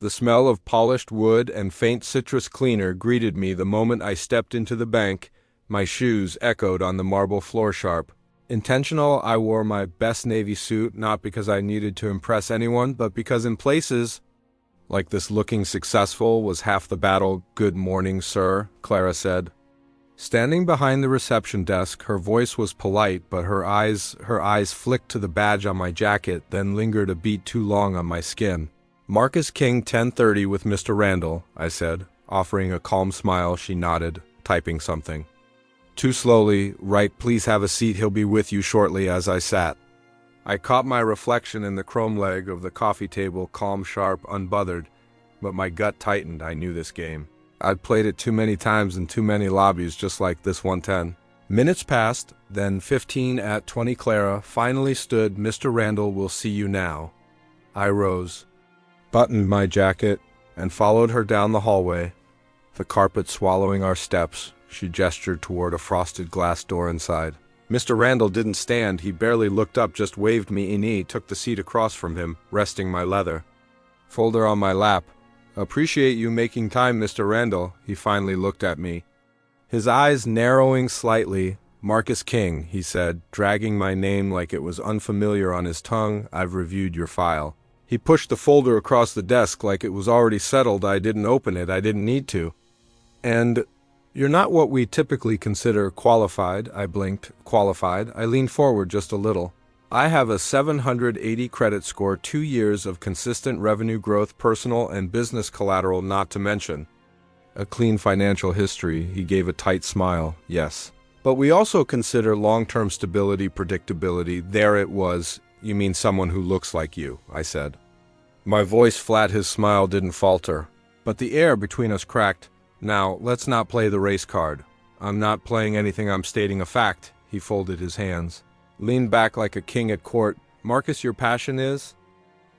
The smell of polished wood and faint citrus cleaner greeted me the moment I stepped into the bank. My shoes echoed on the marble floor sharp. Intentional, I wore my best navy suit, not because I needed to impress anyone, but because in places like this looking successful was half the battle. "Good morning, sir," Clara said. Standing behind the reception desk, her voice was polite, but her eyes flicked to the badge on my jacket, then lingered a beat too long on my skin. "Marcus King, 10:30 with Mr. Randall," I said, offering a calm smile. She nodded, typing something. Too slowly, "Right, please have a seat, he'll be with you shortly," as I sat. I caught my reflection in the chrome leg of the coffee table, calm, sharp, unbothered, but my gut tightened. I knew this game. I'd played it too many times in too many lobbies just like this 110. Minutes passed, then 15 at 20 Clara finally stood. "Mr. Randall will see you now." I rose, buttoned my jacket, and followed her down the hallway. The carpet swallowing our steps, she gestured toward a frosted glass door inside. Mr. Randall didn't stand. He barely looked up, just waved me in, took the seat across from him, resting my leather. Folder on my lap. "Appreciate you making time, Mr. Randall." He finally looked at me, his eyes narrowing slightly. "Marcus King," he said, dragging my name like it was unfamiliar on his tongue. "I've reviewed your file." He pushed the folder across the desk like it was already settled. I didn't open it. I didn't need to. "And you're not what we typically consider qualified." I blinked. "Qualified?" I leaned forward just a little. "I have a 780 credit score, 2 years of consistent revenue growth, personal and business collateral not to mention. A clean financial history." He gave a tight smile. "Yes. But we also consider long-term stability, predictability." There it was. "You mean someone who looks like you," I said. My voice flat, his smile didn't falter. But the air between us cracked. "Now, let's not play the race card. I'm not playing anything, I'm stating a fact." He folded his hands, leaned back like a king at court. "Marcus, your passion is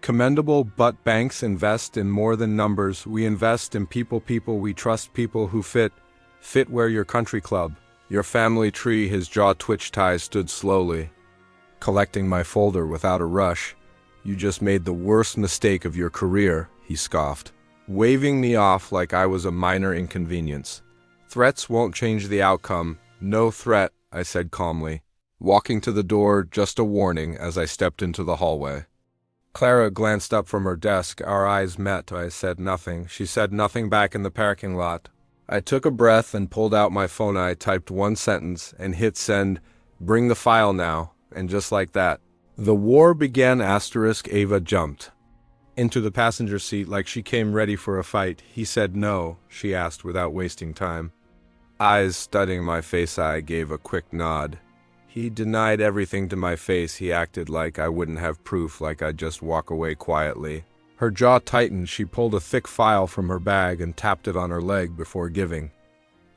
commendable, but banks invest in more than numbers. We invest in people. We trust people who fit where your country club, your family tree." His jaw twitched. Ties stood slowly, collecting my folder without a rush. "You just made the worst mistake of your career," he scoffed, waving me off like I was a minor inconvenience. "Threats won't change the outcome." "No threat," I said calmly, walking to the door. "Just a warning," as I stepped into the hallway. Clara glanced up from her desk. Our eyes met. I said nothing. She said nothing back in the parking lot. I took a breath and pulled out my phone. I typed one sentence and hit send. "Bring the file now." And just like that, the war began. Ava jumped into the passenger seat like she came ready for a fight. "He said no?" she asked without wasting time. Eyes studying my face, I gave a quick nod. He denied everything to my face. He acted like I wouldn't have proof, like I'd just walk away quietly. Her jaw tightened. She pulled a thick file from her bag and tapped it on her leg before giving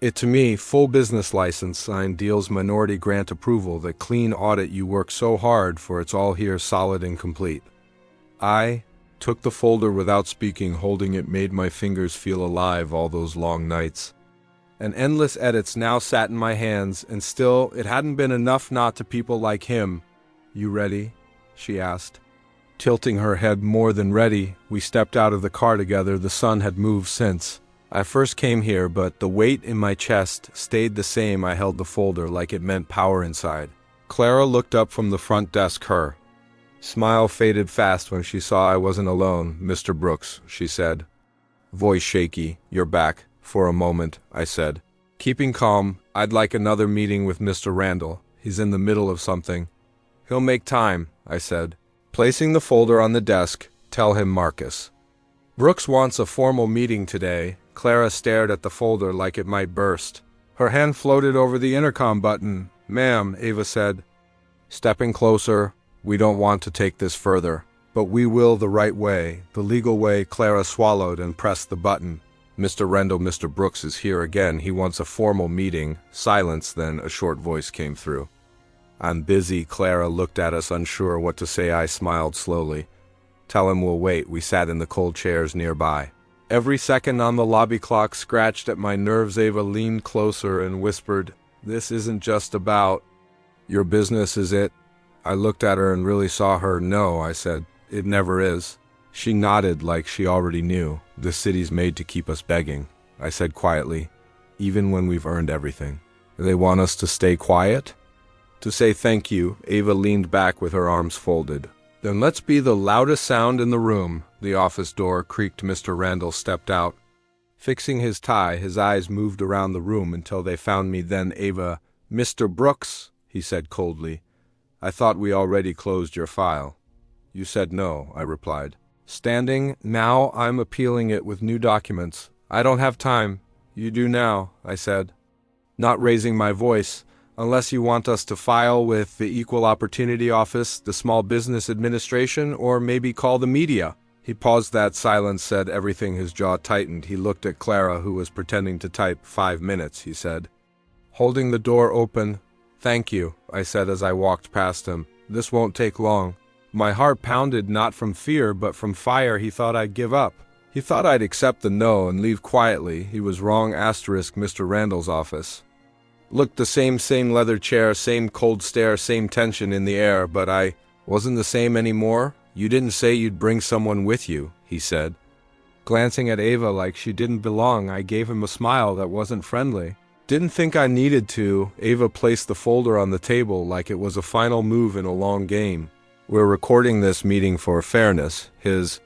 it to me. "Full business license, signed, deals, minority grant approval, the clean audit you worked so hard for. It's all here, solid and complete." I took the folder without speaking. Holding it made my fingers feel alive. All those long nights and endless edits now sat in my hands, and still it hadn't been enough. Not to people like him. "You ready?" she asked, tilting her head. "More than ready." We stepped out of the car together. The sun had moved since I first came here, but the weight in my chest stayed the same. I held the folder like it meant power inside. Clara looked up from the front desk. Her smile faded fast when she saw I wasn't alone. "Mr. Brooks," she said, voice shaky. "You're back." "For a moment," I said, keeping calm. "I'd like another meeting with Mr. Randall. He's in the middle of something." "He'll make time," I said, placing the folder on the desk. "Tell him Marcus Brooks wants a formal meeting today." Clara stared at the folder like it might burst. Her hand floated over the intercom button. "Ma'am," Ava said, stepping closer, "we don't want to take this further, but we will the right way, the legal way." Clara swallowed and pressed the button. "Mr. Randall, Mr. Brooks is here again. He wants a formal meeting." Silence, then a short voice came through. "I'm busy." Clara looked at us, unsure what to say. I smiled slowly. "Tell him we'll wait." We sat in the cold chairs nearby. Every second on the lobby clock scratched at my nerves. Ava leaned closer and whispered, "This isn't just about your business, is it?" I looked at her and really saw her. "No," I said, "it never is." She nodded like she already knew. "The city's made to keep us begging," I said quietly, "even when we've earned everything." "They want us to stay quiet?" "To say thank you." Ava leaned back with her arms folded. "Then let's be the loudest sound in the room." The office door creaked. Mr. Randall stepped out. Fixing his tie, his eyes moved around the room until they found me. Then Ava, "Mr. Brooks," he said coldly, "I thought we already closed your file." "You said no," I replied. Standing, "Now I'm appealing it with new documents." "I don't have time." "You do now," I said, not raising my voice. "Unless you want us to file with the Equal Opportunity Office, the Small Business Administration, or maybe call the media." He paused. That silence said everything. His jaw tightened. He looked at Clara, who was pretending to type. "5 minutes," he said, holding the door open. "Thank you," I said as I walked past him. "This won't take long." My heart pounded, not from fear, but from fire. He thought I'd give up. He thought I'd accept the no and leave quietly. He was wrong. Mr. Randall's office looked the same leather chair, same cold stare, same tension in the air, but I wasn't the same anymore. "You didn't say you'd bring someone with you," he said. Glancing at Ava like she didn't belong, I gave him a smile that wasn't friendly. Didn't think I needed to. Ava placed the folder on the table like it was a final move in a long game. "We're recording this meeting for fairness." His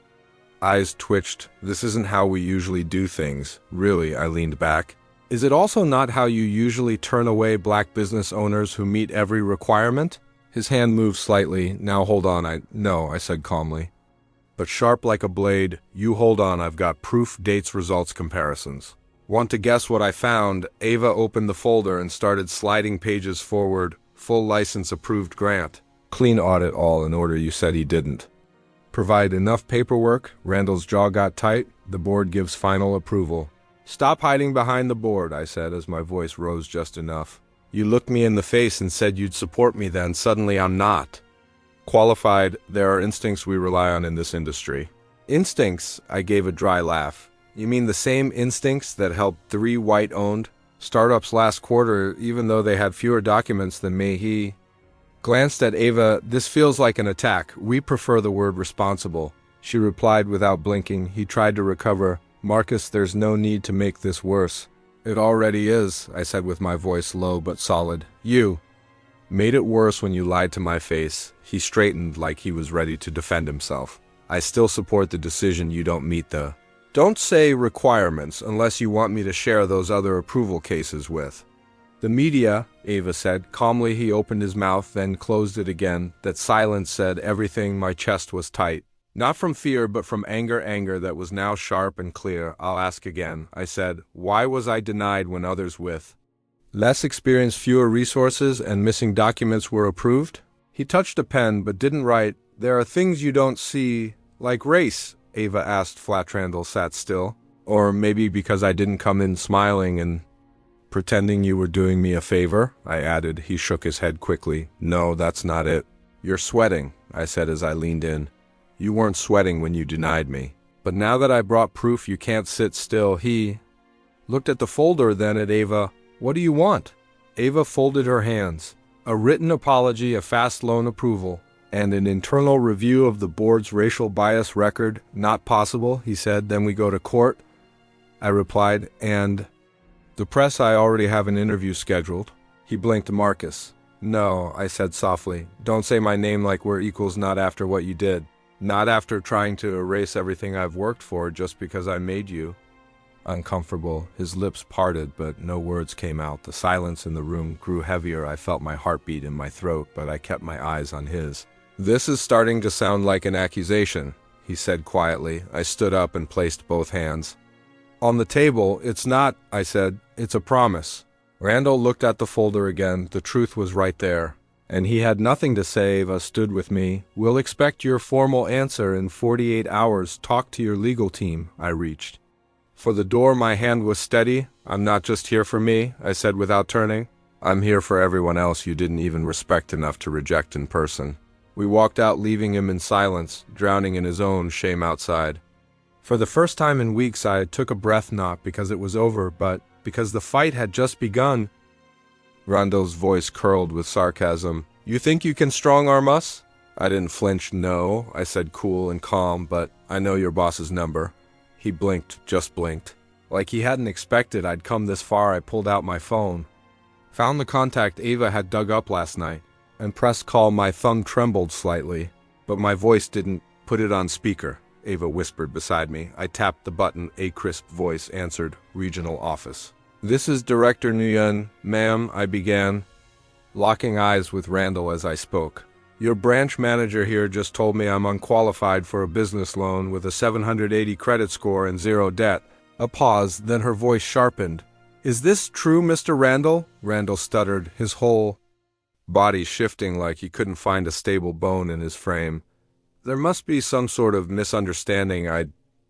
eyes twitched. "This isn't how we usually do things." "Really?" I leaned back. "Is it also not how you usually turn away black business owners who meet every requirement?" His hand moved slightly. "Now hold on." "No," I said calmly, but sharp like a blade. "You hold on. I've got proof, dates, results, comparisons." "Want to guess what I found?" Ava opened the folder and started sliding pages forward. "Full license approved grant. Clean audit all in order. You said he didn't provide enough paperwork." Randall's jaw got tight. "The board gives final approval." "Stop hiding behind the board," I said as my voice rose just enough. "You looked me in the face and said you'd support me then. Suddenly I'm not qualified." "There are instincts we rely on in this industry." "Instincts?" I gave a dry laugh. "You mean the same instincts that helped 3 white-owned startups last quarter, even though they had fewer documents than me?" He glanced at Ava. "This feels like an attack. We prefer the word responsible." She replied without blinking. He tried to recover. "Marcus, there's no need to make this worse." "It already is," I said with my voice low but solid. "You made it worse when you lied to my face." He straightened like he was ready to defend himself. "I still support the decision. You don't meet the don't say requirements unless you want me to share those other approval cases with the media," Ava said calmly. He opened his mouth, then closed it again. That silence said everything. My chest was tight. Not from fear, but from anger that was now sharp and clear. "I'll ask again," I said. "Why was I denied when others with less experience, fewer resources, and missing documents were approved?" He touched a pen, but didn't write. "There are things you don't see, like race," Ava asked. Randall sat still. "Or maybe because I didn't come in smiling and pretending you were doing me a favor," I added. He shook his head quickly. "No, that's not it." "You're sweating," I said as I leaned in. "You weren't sweating when you denied me. But now that I brought proof, you can't sit still." He looked at the folder, then at Ava. "What do you want?" Ava folded her hands. "A written apology, a fast loan approval, and an internal review of the board's racial bias record." "Not possible," he said. "Then we go to court," I replied. "And the press?" "I already have an interview scheduled." He blinked. "Marcus." "No," I said softly. "Don't say my name like we're equals. Not after what you did. Not after trying to erase everything I've worked for just because I made you uncomfortable." His lips parted, but no words came out. The silence in the room grew heavier. I felt my heartbeat in my throat, but I kept my eyes on his. "This is starting to sound like an accusation," he said quietly. I stood up and placed both hands on the table. "It's not," I said. "It's a promise." Randall looked at the folder again. The truth was right there. And he had nothing to say. Ava stood with me. "We'll expect your formal answer in 48 hours. Talk to your legal team." I reached for the door. My hand was steady. "I'm not just here for me," I said without turning. "I'm here for everyone else you didn't even respect enough to reject in person." We walked out, leaving him in silence, drowning in his own shame outside. For the first time in weeks, I took a breath, not because it was over, but because the fight had just begun. Randall's voice curled with sarcasm. "You think you can strong-arm us?" I didn't flinch. No, I said cool and calm, but I know your boss's number. He blinked, just blinked. Like he hadn't expected I'd come this far. I pulled out my phone. Found the contact Ava had dug up last night, and pressed call. My thumb trembled slightly, but my voice didn't. Put it on speaker, Ava whispered beside me. I tapped the button. A crisp voice answered, regional office. This is Director Nguyen, ma'am, I began, locking eyes with Randall as I spoke. Your branch manager here just told me I'm unqualified for a business loan with a 780 credit score and zero debt. A pause, then her voice sharpened. Is this true, Mr. Randall? Randall stuttered, his whole body shifting like he couldn't find a stable bone in his frame. There must be some sort of misunderstanding. I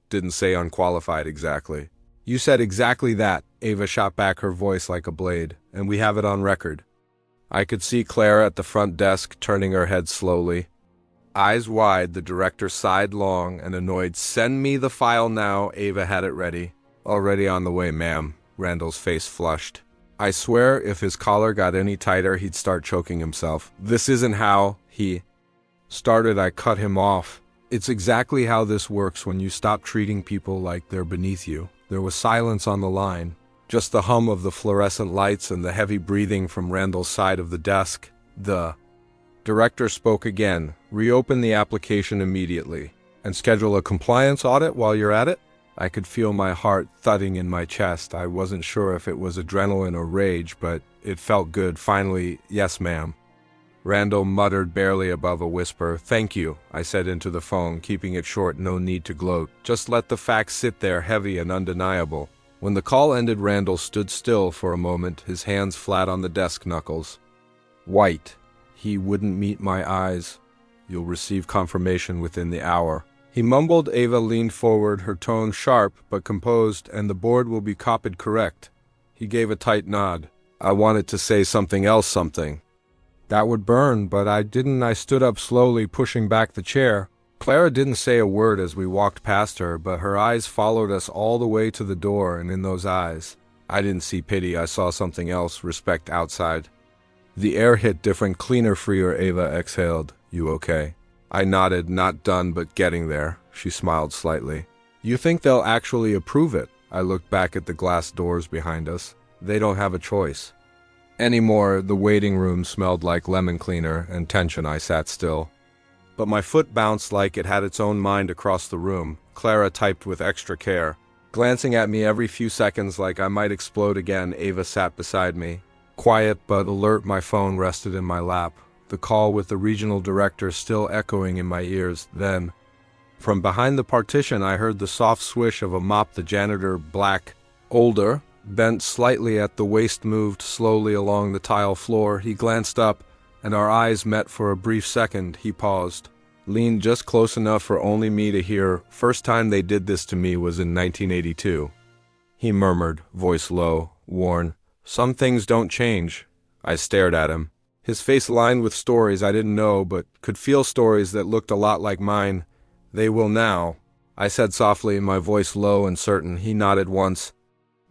didn't say unqualified exactly. You said exactly that, Ava shot back, her voice like a blade, and we have it on record. I could see Clara at the front desk turning her head slowly. Eyes wide, the director sighed long and annoyed. Send me the file now. Ava had it ready. Already on the way, ma'am. Randall's face flushed. I swear if his collar got any tighter, he'd start choking himself. This isn't how he started. I cut him off. It's exactly how this works when you stop treating people like they're beneath you. There was silence on the line, just the hum of the fluorescent lights and the heavy breathing from Randall's side of the desk. The director spoke again. Reopen the application immediately and schedule a compliance audit while you're at it. I could feel my heart thudding in my chest. I wasn't sure if it was adrenaline or rage, but it felt good. Finally, yes, ma'am. Randall muttered barely above a whisper. Thank you, I said into the phone, keeping it short. No need to gloat. Just let the facts sit there, heavy and undeniable. When the call ended, Randall stood still for a moment, his hands flat on the desk knuckles. White. He wouldn't meet my eyes. You'll receive confirmation within the hour. He mumbled. Ava leaned forward, her tone sharp but composed, and the board will be copied correct. He gave a tight nod. I wanted to say something else, something that would burn, but I didn't. I stood up slowly, pushing back the chair. Clara didn't say a word as we walked past her, but her eyes followed us all the way to the door, and in those eyes, I didn't see pity. I saw something else, respect outside. The air hit different, cleaner, freer. Ava exhaled. You okay? I nodded. Not done, but getting there. She smiled slightly. You think they'll actually approve it? I looked back at the glass doors behind us. They don't have a choice anymore. The waiting room smelled like lemon cleaner and tension. I sat still, but my foot bounced like it had its own mind across the room. Clara typed with extra care, glancing at me every few seconds like I might explode again. Ava sat beside me, quiet but alert. My phone rested in my lap, the call with the regional director still echoing in my ears. Then, from behind the partition, I heard the soft swish of a mop. The janitor, black, older, bent slightly at the waist, moved slowly along the tile floor. He glanced up, and our eyes met for a brief second. He paused, leaned just close enough for only me to hear. First time they did this to me was in 1982. He murmured, voice low, worn. Some things don't change. I stared at him, his face lined with stories I didn't know, but could feel, stories that looked a lot like mine. They will now, I said softly, my voice low and certain. He nodded once,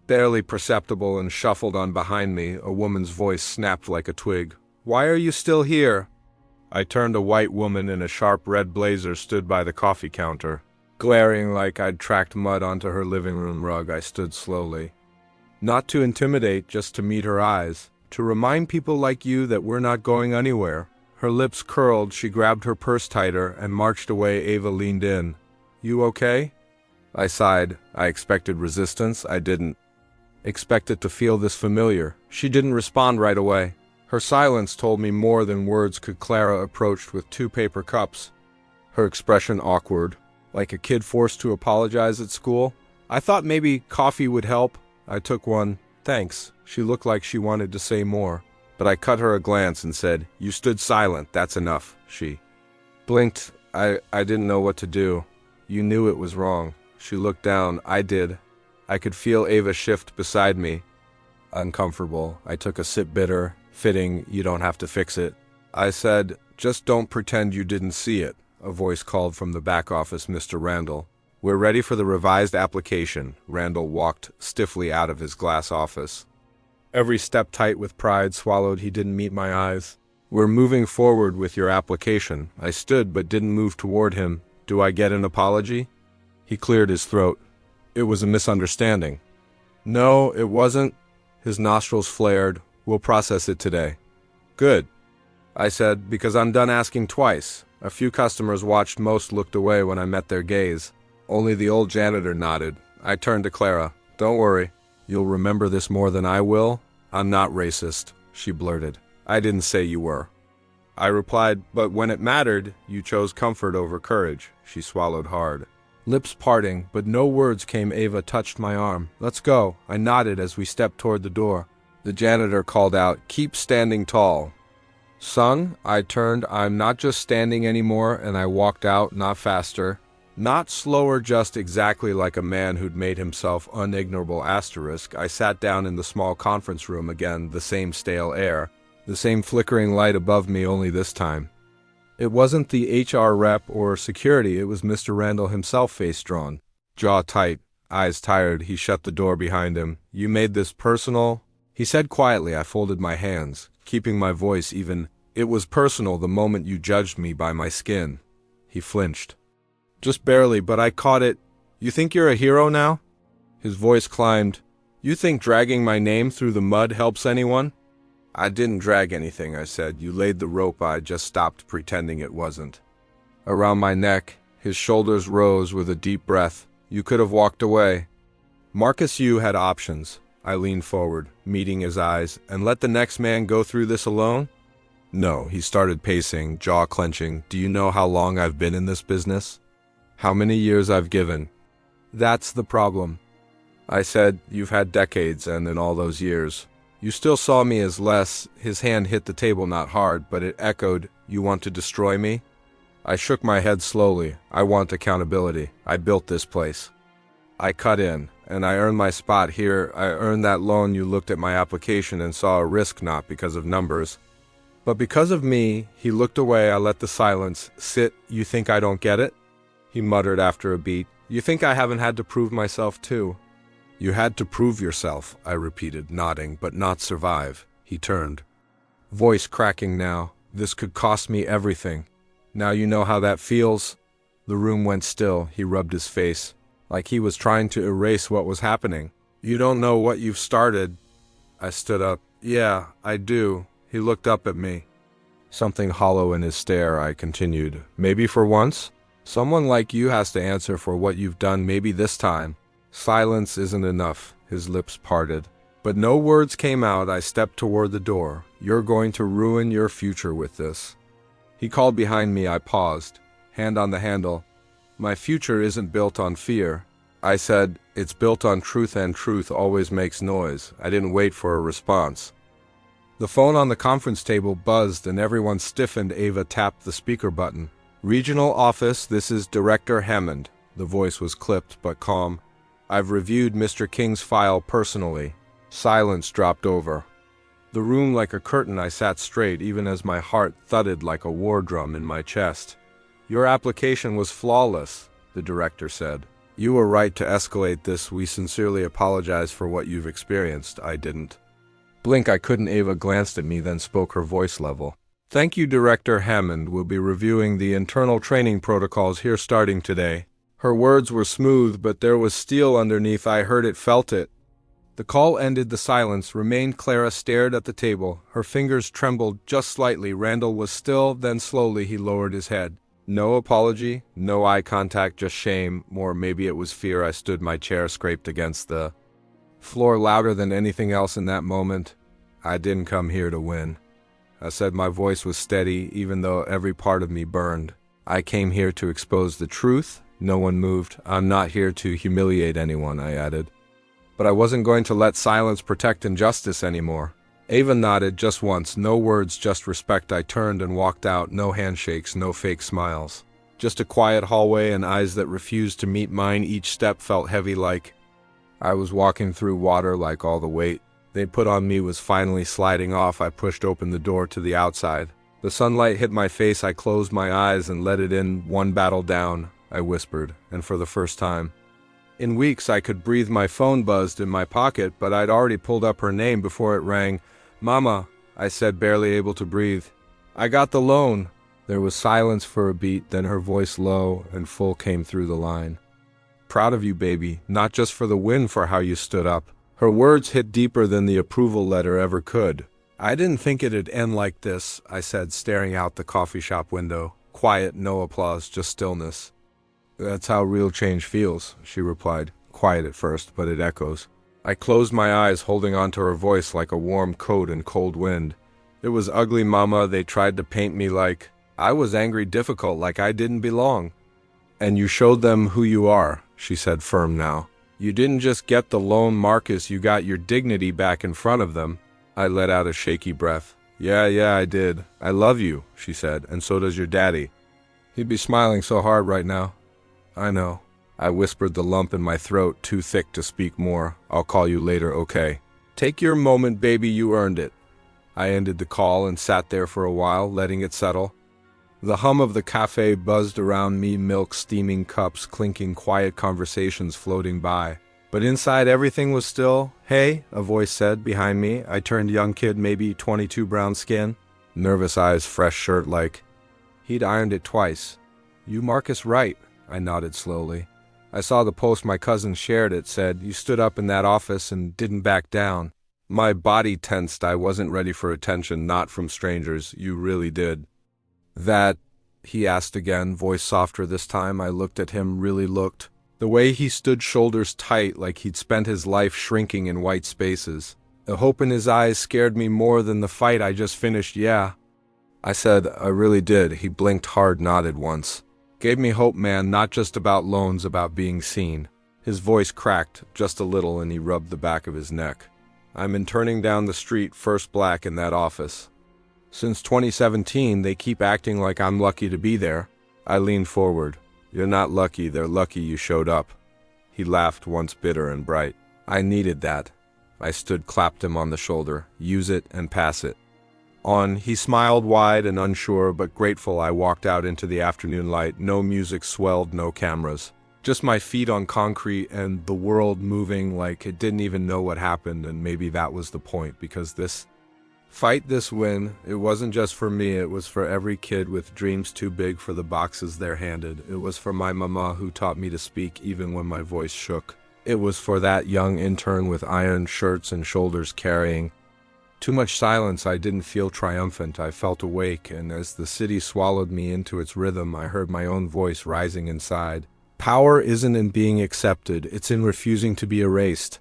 barely perceptible, and shuffled on behind me. A woman's voice snapped like a twig. Why are you still here? I turned. A white woman in a sharp red blazer stood by the coffee counter, glaring like I'd tracked mud onto her living room rug. I stood slowly, not to intimidate, just to meet her eyes, to remind people like you that we're not going anywhere. Her lips curled. She grabbed her purse tighter and marched away. Ava leaned in. You okay? I sighed. I expected resistance. I didn't expect it to feel this familiar. She didn't respond right away. Her silence told me more than words could. Clara approached with 2 paper cups, her expression awkward, like a kid forced to apologize at school. I thought maybe coffee would help. I took one. Thanks. She looked like she wanted to say more, but I cut her a glance and said, You stood silent. That's enough. She blinked. I didn't know what to do. You knew it was wrong. She looked down. I did. I could feel Ava shift beside me, uncomfortable. I took a sip. Bitter, fitting. You don't have to fix it. I said, just don't pretend you didn't see it. A voice called from the back office. Mr. Randall, we're ready for the revised application. Randall walked stiffly out of his glass office, every step tight with pride. Swallowed. He didn't meet my eyes. We're moving forward with your application. I stood but didn't move toward him. Do I get an apology? He cleared his throat. It was a misunderstanding. No, it wasn't. His nostrils flared. We'll process it today. Good, I said, because I'm done asking twice. A few customers watched, most looked away when I met their gaze. Only the old janitor nodded. I turned to Clara. Don't worry. You'll remember this more than I will. I'm not racist, she blurted. I didn't say you were. I replied, but when it mattered, you chose comfort over courage. She swallowed hard. Lips parting, but no words came. Ava touched my arm. Let's go. I nodded as we stepped toward the door. The janitor called out, keep standing tall. Son, I turned. I'm not just standing anymore, and I walked out, not faster. Not slower, just exactly like a man who'd made himself unignorable asterisk. I sat down in the small conference room again, the same stale air, the same flickering light above me, only this time. It wasn't the HR rep or security, it was Mr. Randall himself, face drawn. Jaw tight, eyes tired, he shut the door behind him. You made this personal? He said quietly. I folded my hands, keeping my voice even. It was personal the moment you judged me by my skin. He flinched. Just barely, but I caught it. You think you're a hero now? His voice climbed. You think dragging my name through the mud helps anyone? I didn't drag anything, I said. You laid the rope. I just stopped pretending it wasn't. Around my neck, his shoulders rose with a deep breath. You could have walked away. Marcus, you had options. I leaned forward, meeting his eyes, and let the next man go through this alone? No, he started pacing, jaw clenching. Do you know how long I've been in this business? How many years I've given? That's the problem. I said, you've had decades, and in all those years, you still saw me as less. His hand hit the table, not hard, but it echoed. You want to destroy me? I shook my head slowly. I want accountability. I built this place. I cut in, and I earned my spot here. I earned that loan. You looked at my application and saw a risk, not because of numbers, but because of me. He looked away. I let the silence sit. You think I don't get it? He muttered after a beat. You think I haven't had to prove myself too? You had to prove yourself, I repeated, nodding, but not survive. He turned. Voice cracking now. This could cost me everything. Now you know how that feels. The room went still. He rubbed his face, like he was trying to erase what was happening. You don't know what you've started. I stood up. Yeah, I do. He looked up at me. Something hollow in his stare. I continued. Maybe for once? Someone like you has to answer for what you've done, maybe this time. Silence isn't enough. His lips parted. But no words came out. I stepped toward the door. You're going to ruin your future with this. He called behind me. I paused, hand on the handle. My future isn't built on fear. I said, it's built on truth, and truth always makes noise. I didn't wait for a response. The phone on the conference table buzzed and everyone stiffened. Ava tapped the speaker button. Regional office, this is Director Hammond. The voice was clipped but calm. I've reviewed Mr. King's file personally. Silence dropped over the room like a curtain. I sat straight, even as my heart thudded like a war drum in my chest. Your application was flawless, the director said. You were right to escalate this. We sincerely apologize for what you've experienced. I didn't blink. I couldn't. Ava glanced at me, then spoke, her voice level. Thank you, Director Hammond. We'll be reviewing the internal training protocols here starting today. Her words were smooth, but there was steel underneath. I heard it, felt it. The call ended. The silence remained. Clara stared at the table. Her fingers trembled just slightly. Randall was still, then slowly he lowered his head. No apology, no eye contact, just shame, or maybe it was fear. I stood, my chair scraped against the floor louder than anything else in that moment. I didn't come here to win. I said, my voice was steady, even though every part of me burned. I came here to expose the truth. No one moved. I'm not here to humiliate anyone, I added. But I wasn't going to let silence protect injustice anymore. Ava nodded just once, no words, just respect. I turned and walked out, no handshakes, no fake smiles. Just a quiet hallway and eyes that refused to meet mine. Each step felt heavy, like I was walking through water, like all the weight they'd put on me was finally sliding off. I pushed open the door to the outside. The sunlight hit my face. I closed my eyes and let it in. One battle down, I whispered, and for the first time in weeks I could breathe. My phone buzzed in my pocket, but I'd already pulled up her name before it rang. Mama, I said, barely able to breathe. I got the loan. There was silence for a beat, then her voice low and full came through the line. Proud of you, baby, not just for the win, for how you stood up. Her words hit deeper than the approval letter ever could. I didn't think it'd end like this, I said, staring out the coffee shop window. Quiet, no applause, just stillness. That's how real change feels, she replied. Quiet at first, but it echoes. I closed my eyes, holding on to her voice like a warm coat in cold wind. It was ugly, Mama. They tried to paint me like I was angry, difficult, like I didn't belong. And you showed them who you are, she said, firm now. You didn't just get the loan, Marcus, you got your dignity back in front of them. I let out a shaky breath. Yeah, I did. I love you, she said, and so does your daddy. He'd be smiling so hard right now. I know. I whispered, the lump in my throat too thick to speak more. I'll call you later, okay? Take your moment, baby, you earned it. I ended the call and sat there for a while, letting it settle. The hum of the cafe buzzed around me, milk steaming, cups clinking, quiet conversations floating by. But inside everything was still. Hey, a voice said behind me. I turned, young kid, maybe 22, brown skin. Nervous eyes, fresh shirt like. He'd ironed it twice. You Marcus right, I nodded slowly. I saw the post my cousin shared. It said, you stood up in that office and didn't back down. My body tensed. I wasn't ready for attention, not from strangers. You really did. That, he asked again, voice softer this time. I looked at him, really looked. The way he stood, shoulders tight, like he'd spent his life shrinking in white spaces. The hope in his eyes scared me more than the fight I just finished. Yeah. I said, I really did. He blinked hard, nodded once. Gave me hope, man, not just about loans, about being seen. His voice cracked just a little and he rubbed the back of his neck. I'm in turning down the street, first black in that office. Since 2017, they keep acting like I'm lucky to be there. I leaned forward. You're not lucky, they're lucky you showed up. He laughed, once bitter and bright. I needed that. I stood, clapped him on the shoulder. Use it and pass it. On, he smiled wide and unsure but grateful. I walked out into the afternoon light. No music swelled, no cameras. Just my feet on concrete and the world moving like it didn't even know what happened, and maybe that was the point, because this fight, this win, it wasn't just for me, it was for every kid with dreams too big for the boxes they're handed. It was for my mama who taught me to speak even when my voice shook. It was for that young intern with iron shirts and shoulders carrying. Too much silence. I didn't feel triumphant. I felt awake, and as the city swallowed me into its rhythm, I heard my own voice rising inside. Power isn't in being accepted, it's in refusing to be erased.